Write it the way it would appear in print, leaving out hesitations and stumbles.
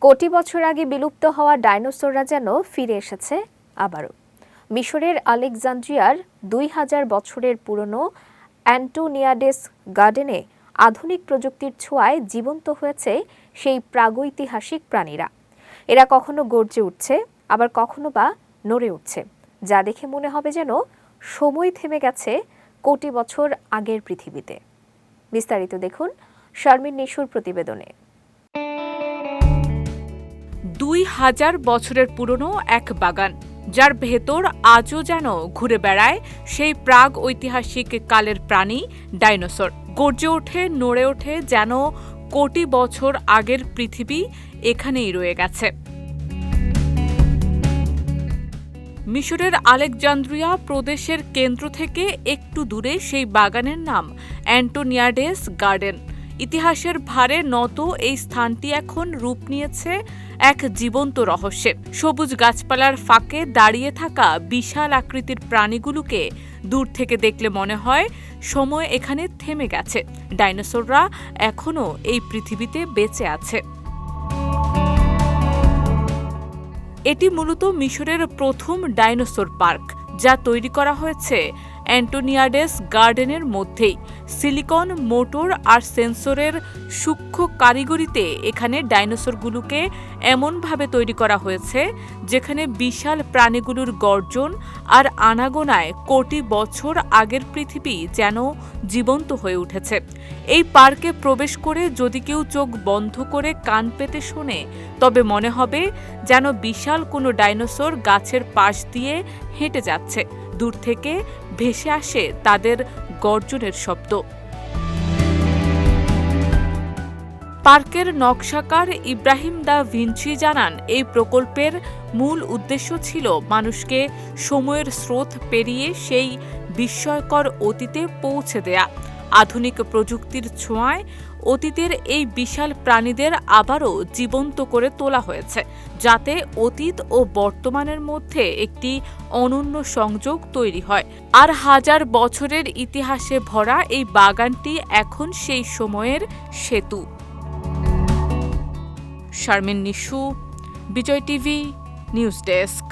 কোটি বছর আগে বিলুপ্ত হওয়া ডাইনোসররা যেন ফিরে এসেছে আবারও। মিশরের আলেকজান্দ্রিয়ার ২০০০ বছরের পুরনো অ্যান্টোনিয়াডেস গার্ডেনে আধুনিক প্রযুক্তির ছোঁয়ায় জীবন্ত হয়েছে সেই প্রাগৈতিহাসিক প্রাণীরা। এরা কখনো গর্জে উঠছে, আবার কখনো বা নড়ে উঠছে, যা দেখে মনে হবে যেন সময় থেমে গেছে কোটি বছর আগের পৃথিবীতে। বিস্তারিত দেখুন শারমিন নিশুর প্রতিবেদনে। ২০০০ বছরের পুরনো এক বাগান, যার ভেতর আজও যেন ঘুরে বেড়ায় সেই প্রাগ ঐতিহাসিক কালের প্রাণী ডাইনোসর। গর্জে ওঠে, নড়ে ওঠে, যেন কোটি বছর আগের পৃথিবী এখানেই রয়ে গেছে। মিশরের আলেকজান্দ্রিয়া প্রদেশের কেন্দ্র থেকে একটু দূরে সেই বাগানের নাম অ্যান্টোনিয়াডেস গার্ডেন। ইতিহাসের ভারে নত এই স্থানটি এখন রূপ নিয়েছে এক জীবন্ত রহস্যে। সবুজ গাছপালার ফাঁকে দাঁড়িয়ে থাকা বিশাল আকৃতির প্রাণীগুলোকে দূর থেকে দেখলে মনে হয় সময় এখানে থেমে গেছে। ডাইনোসররা এখনও এই পৃথিবীতে বেঁচে আছে। এটি মূলত মিশরের প্রথম ডাইনোসর পার্ক, যা তৈরি করা হয়েছে অ্যান্টোনিয়াডেস গার্ডেনের মধ্যেই। সিলিকন, মোটর আর সেন্সরের সূক্ষ্ম কারিগরিতে এখানে ডাইনোসরগুলোকে এমনভাবে তৈরি করা হয়েছে যেখানে বিশাল প্রাণীগুলোর গর্জন আর আনাগোনায় কোটি বছর আগের পৃথিবী যেন জীবন্ত হয়ে উঠেছে। এই পার্কে প্রবেশ করে যদি কেউ চোখ বন্ধ করে কান পেতে শোনে, তবে মনে হবে যেন বিশাল কোনো ডাইনোসর গাছের পাশ দিয়ে হেঁটে যাচ্ছে। দূর থেকে ভেসে আসে তাদের গর্জনের শব্দ। পার্কের নকশাকার ইব্রাহিম দা ভিঞ্চি জানান, এই প্রকল্পের মূল উদ্দেশ্য ছিল মানুষকে সময়ের স্রোত পেরিয়ে সেই বিস্ময়কর অতীতে পৌঁছে দেয়া। আধুনিক প্রযুক্তির ছোঁয়ায় অতীতের এই বিশাল প্রাণীদের আবারও জীবন্ত করে তোলা হয়েছে, যাতে অতীত ও বর্তমানের মধ্যে একটি অনন্য সংযোগ তৈরি হয়। আর হাজার বছরের ইতিহাসে ভরা এই বাগানটি এখন সেই সময়ের সেতু। শারমিন নিশু, বিজয় টিভি, নিউজ ডেস্ক।